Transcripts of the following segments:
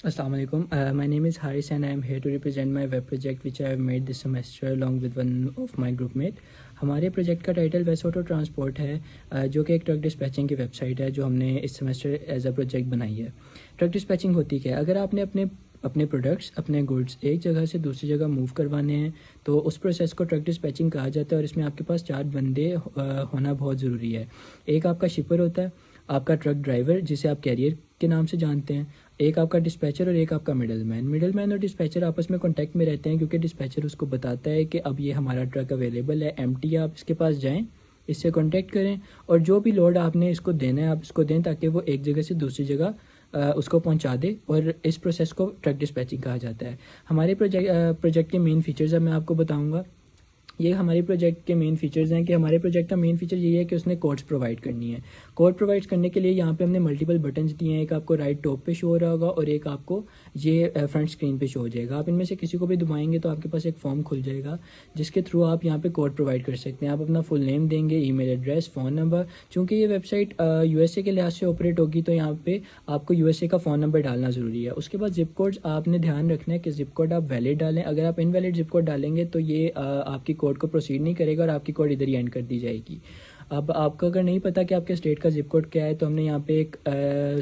Assalamu alaikum. My name is Haris and I am here to represent my web project which I have made this semester along with one of my groupmate. हमारे project का title waste auto transport है, जो कि एक truck dispatching की website है जो हमने इस सेमेस्टर एज अ प्रोजेक्ट बनाई है। ट्रक डिस्पैचिंग होती क्या है? अगर आपने अपने प्रोडक्ट्स, अपने गुड्स एक जगह से दूसरी जगह मूव करवाने हैं तो उस प्रोसेस को ट्रक डिस्पैचिंग कहा जाता है और इसमें आपके पास 4 बंदे होना बहुत ज़रूरी है। एक आपका शिपर होता है, आपका ट्रक ड्राइवर जिसे आप कैरियर के नाम से जानते हैं, एक आपका डिस्पैचर और एक आपका मिडल मैन और डिस्पैचर आपस में कांटेक्ट में रहते हैं क्योंकि डिस्पैचर उसको बताता है कि अब ये हमारा ट्रक अवेलेबल है, एम्प्टी है, आप इसके पास जाएं, इससे कांटेक्ट करें और जो भी लोड आपने इसको देना है आप इसको दें ताकि वो एक जगह से दूसरी जगह उसको पहुंचा दे और इस प्रोसेस को ट्रक डिस्पैचिंग कहा जाता है। हमारे प्रोजेक्ट के मेन फीचर्स अब मैं आपको बताऊँगा। ये हमारे प्रोजेक्ट के मेन फीचर्स हैं कि हमारे प्रोजेक्ट का मेन फीचर ये है कि उसने कोड्स प्रोवाइड करनी है। कोड प्रोवाइड करने के लिए यहाँ पे हमने मल्टीपल बटन्स दिए हैं। एक आपको राइट टॉप पे शो हो रहा होगा और एक आपको ये फ्रंट स्क्रीन पे शो हो जाएगा। आप इनमें से किसी को भी दबाएंगे तो आपके पास एक फॉर्म खुल जाएगा जिसके थ्रू आप यहाँ पे कोड प्रोवाइड कर सकते हैं। आप अपना फुल नेम देंगे, ईमेल एड्रेस, फ़ोन नंबर। चूँकि ये वेबसाइट यूएसए के लिहाज से ऑपरेट होगी तो यहाँ पे आपको यूएसए का फ़ोन नंबर डालना ज़रूरी है। उसके बाद जिप कोड्स आपने ध्यान रखना है कि जिप कोड आप वैलिड डालें। अगर आप इनवैलिड जिप कोड डालेंगे तो ये आपकी कोड को प्रोसीड नहीं करेगा और आपकी कोड इधर ही एंड कर दी जाएगी। अब आपको अगर नहीं पता कि आपके स्टेट का जिप कोड क्या है तो हमने यहाँ पे एक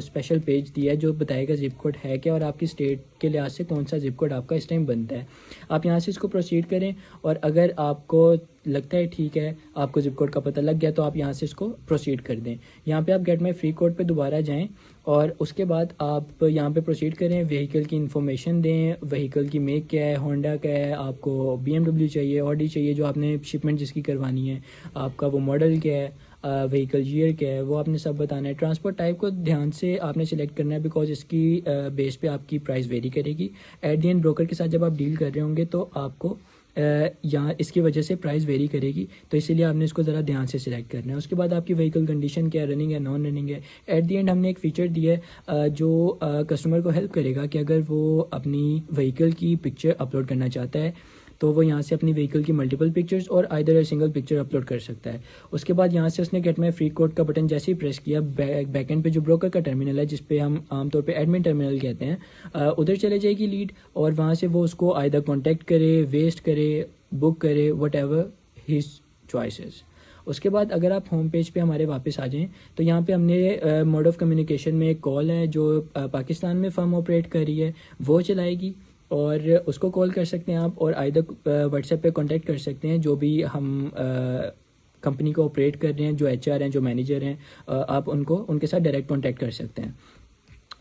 स्पेशल पेज दिया है जो बताएगा जिप कोड है क्या और आपकी स्टेट के लिहाज से कौन सा जिप कोड आपका इस टाइम बनता है। आप यहाँ से इसको प्रोसीड करें और अगर आपको लगता है ठीक है, आपको जिप कोड का पता लग गया तो आप यहाँ से इसको प्रोसीड कर दें। यहाँ पे आप गेट माई फ्री कोड पे दोबारा जाएं और उसके बाद आप यहाँ पे प्रोसीड करें। व्हीकल की इन्फॉर्मेशन दें, व्हीकल की मेक क्या है, होंडा क्या है, आपको BMW चाहिए, ऑडी चाहिए जो आपने शिपमेंट जिसकी करवानी है, आपका वो मॉडल क्या है, व्हीकल ईयर क्या है, वो आपने सब बताना है। ट्रांसपोर्ट टाइप को ध्यान से आपने सिलेक्ट करना है बिकॉज इसकी बेस पे आपकी प्राइस वेरी करेगी। एट दी एंड ब्रोकर के साथ जब आप डील कर रहे होंगे तो आपको यहाँ इसकी वजह से प्राइस वेरी करेगी, तो इसीलिए आपने इसको ज़रा ध्यान से सिलेक्ट करना है। उसके बाद आपकी व्हीकल कंडीशन क्या है, रनिंग है, नॉन रनिंग है। एट दी एंड हमने एक फ़ीचर दिया है जो कस्टमर को हेल्प करेगा कि अगर वो अपनी व्हीकल की पिक्चर अपलोड करना चाहता है तो वो यहाँ से अपनी व्हीकल की मल्टीपल पिक्चर्स और आइदर सिंगल पिक्चर अपलोड कर सकता है। उसके बाद यहाँ से उसने गेट माई फ्री कोड का बटन जैसे ही प्रेस किया, बैकएंड पे जो ब्रोकर का टर्मिनल है जिसपे हम आमतौर पे एडमिन टर्मिनल कहते हैं, उधर चले जाएगी लीड और वहाँ से वो उसको आइदर कॉन्टैक्ट करे, वेस्ट करे, बुक करे, वट एवर हिज चॉइसेस। उसके बाद अगर आप होम पेज पे हमारे वापस आ जाएं तो यहाँ पे हमने मोड ऑफ़ कम्युनिकेशन में एक कॉल है जो पाकिस्तान में फर्म ऑपरेट कर रही है वो चलाएगी और उसको कॉल कर सकते हैं आप और आइदर व्हाट्सएप पे कांटेक्ट कर सकते हैं जो भी हम कंपनी को ऑपरेट कर रहे हैं, जो HR हैं, जो मैनेजर हैं, आप उनके साथ डायरेक्ट कांटेक्ट कर सकते हैं।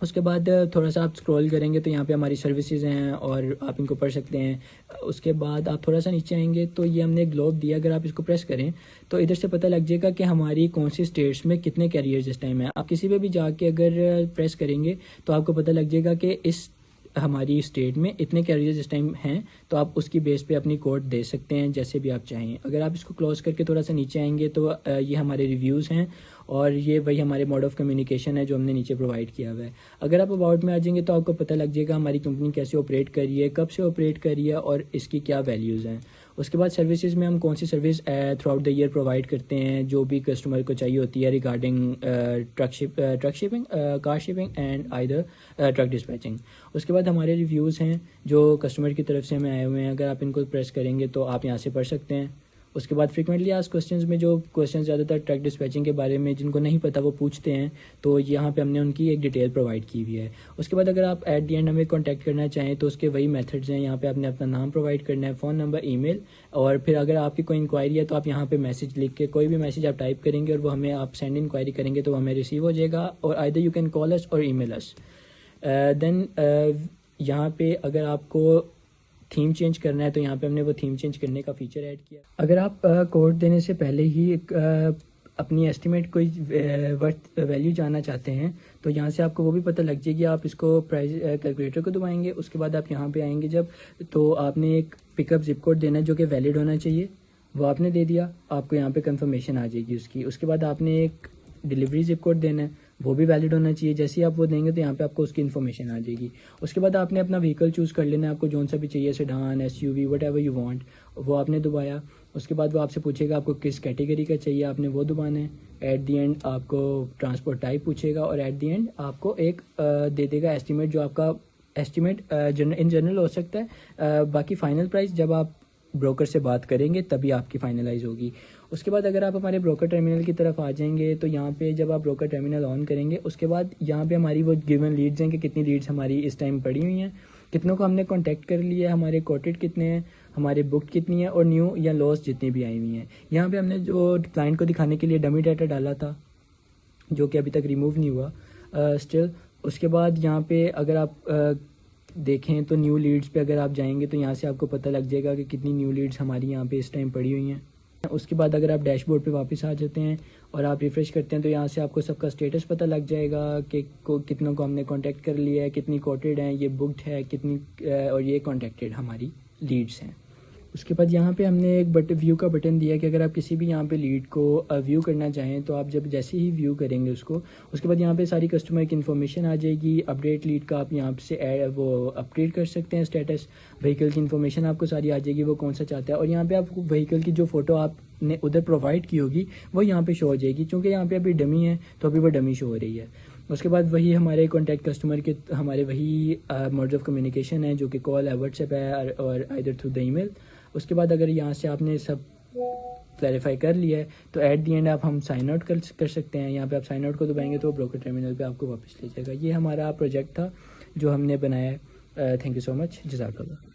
उसके बाद थोड़ा सा आप स्क्रॉल करेंगे तो यहाँ पे हमारी सर्विसेज हैं और आप इनको पढ़ सकते हैं। उसके बाद आप थोड़ा सा नीचे आएंगे तो ये हमने ग्लोब दिया, अगर आप इसको प्रेस करें तो इधर से पता लग जाएगा कि हमारी कौन सी स्टेट्स में कितने कैरियर्स इस टाइम है। आप किसी पे भी जाके अगर प्रेस करेंगे तो आपको पता लग जाएगा कि इस हमारी स्टेट में इतने कैरियर्स इस टाइम हैं, तो आप उसकी बेस पे अपनी कोड दे सकते हैं जैसे भी आप चाहें। अगर आप इसको क्लोज करके थोड़ा सा नीचे आएंगे तो ये हमारे रिव्यूज़ हैं और ये वही हमारे मोड ऑफ़ कम्युनिकेशन है जो हमने नीचे प्रोवाइड किया हुआ है। अगर आप अबाउट में आ जाएंगे तो आपको पता लग जाएगा हमारी कंपनी कैसे ऑपरेट कर रही है, कब से ऑपरेट कर रही है और इसकी क्या वैल्यूज़ हैं। उसके बाद सर्विसेज में हम कौन सी service throughout the year provide करते हैं जो भी कस्टमर को चाहिए होती है regarding truck shipping, car shipping and either truck dispatching. उसके बाद हमारे रिव्यूज़ हैं जो कस्टमर की तरफ से हमें आए हुए हैं, अगर आप इनको प्रेस करेंगे तो आप यहाँ से पढ़ सकते हैं। उसके बाद फ्रीक्वेंटली आस्क्ड क्वेश्चंस में जो क्वेश्चन ज़्यादातर ट्रक डिस्पैचिंग के बारे में जिनको नहीं पता वो पूछते हैं तो यहाँ पे हमने उनकी एक डिटेल प्रोवाइड की हुई है। उसके बाद अगर आप एट दी एंड हमें कांटेक्ट करना चाहें तो उसके वही मेथड्स हैं। यहाँ पे आपने अपना नाम प्रोवाइड करना है, फ़ोन नंबर, ईमेल और फिर अगर आपकी कोई इंक्वायरी है तो आप यहाँ पे मैसेज लिख के कोई भी मैसेज आप टाइप करेंगे और वो हमें आप सेंड इंक्वायरी करेंगे तो वो हमें रिसीव हो जाएगा और आइदर यू कैन कॉल अस और ईमेल अस। देन यहाँ पे अगर आपको थीम चेंज करना है तो यहाँ पे हमने वो थीम चेंज करने का फीचर ऐड किया। अगर आप कोड देने से पहले ही अपनी एस्टिमेट कोई वर्थ वैल्यू जानना चाहते हैं तो यहाँ से आपको वो भी पता लग जाएगी। आप इसको प्राइस कैलकुलेटर को दबाएंगे, उसके बाद आप यहाँ पे आएंगे जब तो आपने एक पिकअप जिप कोड देना है जो कि वैलिड होना चाहिए, वो आपने दे दिया, आपको यहाँ पे कंफर्मेशन आ जाएगी उसकी। उसके बाद आपने एक डिलीवरी जिप कोड देना है, वो भी वैलिड होना चाहिए। जैसे ही आप वो देंगे तो यहाँ पे आपको उसकी इन्फॉर्मेशन आ जाएगी। उसके बाद आपने अपना व्हीकल चूज़ कर लेना है, आपको जौन सा भी चाहिए, sedan, SUV, what ever you want, वो आपने दबाया। उसके बाद वो आपसे पूछेगा आपको किस कैटेगरी का चाहिए, आपने वो दबाना है। एट दी एंड आपको ट्रांसपोर्ट टाइप पूछेगा और एट दी एंड आपको एक दे देगा एस्टिमेट जो आपका एस्टिमेट इन जनरल हो सकता है। बाकी फ़ाइनल प्राइस जब आप ब्रोकर से बात करेंगे तभी आपकी फाइनलाइज होगी। उसके बाद अगर आप हमारे ब्रोकर टर्मिनल की तरफ आ जाएंगे तो यहाँ पे जब आप ब्रोकर टर्मिनल ऑन करेंगे उसके बाद यहाँ पे हमारी वो गिवन लीड्स हैं कि कितनी लीड्स हमारी इस टाइम पड़ी हुई हैं, कितनों को हमने कांटेक्ट कर लिया है, हमारे कोटेड कितने हैं, हमारे बुक कितनी है और न्यू या लॉस जितनी भी आई हुई हैं। यहाँ पे हमने जो क्लाइंट को दिखाने के लिए डमी डाटा डाला था जो कि अभी तक रिमूव नहीं हुआ स्टिल। उसके बाद यहाँ पे अगर आप देखें तो न्यू लीड्स पे अगर आप जाएंगे तो यहाँ से आपको पता लग जाएगा कि कितनी न्यू लीड्स हमारी यहाँ पे इस टाइम पड़ी हुई हैं। उसके बाद अगर आप डैशबोर्ड पे वापस आ जाते हैं और आप रिफ़्रेश करते हैं तो यहाँ से आपको सबका स्टेटस पता लग जाएगा कि कितनों को हमने कांटेक्ट कर लिया है, कितनी कोटेड हैं, ये बुक्ड है कितनी और ये कॉन्टेक्टेड हमारी लीड्स हैं। उसके बाद यहाँ पे हमने एक व्यू का बटन दिया कि अगर आप किसी भी यहाँ पे लीड को व्यू करना चाहें तो आप जब जैसे ही व्यू करेंगे उसको, उसके बाद यहाँ पे सारी कस्टमर की इन्फॉर्मेशन आ जाएगी। अपडेट लीड का आप यहाँ से वो अपडेट कर सकते हैं स्टेटस, व्हीकल की इन्फॉर्मेशन आपको सारी आ जाएगी वो कौन सा चाहता है, और यहाँ पे आपको व्हीकल की जो फ़ोटो आपने उधर प्रोवाइड की होगी वो यहाँ पे शो हो जाएगी। चूँकि यहाँ पे अभी डमी है तो अभी वो डमी शो हो रही है। उसके बाद वही हमारे कॉन्टैक्ट कस्टमर के हमारे वही मोड्स ऑफ कम्युनिकेशन है जो कि कॉल है, व्हाट्सएप है और आइदर थ्रू द ईमेल। उसके बाद अगर यहाँ से आपने सब क्लैरिफाई कर लिया है तो एट दी एंड आप हम साइन आउट कर सकते हैं। यहाँ पे आप साइन आउट को दबाएंगे तो ब्रोकर टर्मिनल पे आपको वापस ले जाएगा। ये हमारा प्रोजेक्ट था जो हमने बनाया है। थैंक यू सो मच, जज़ाकल्लाह।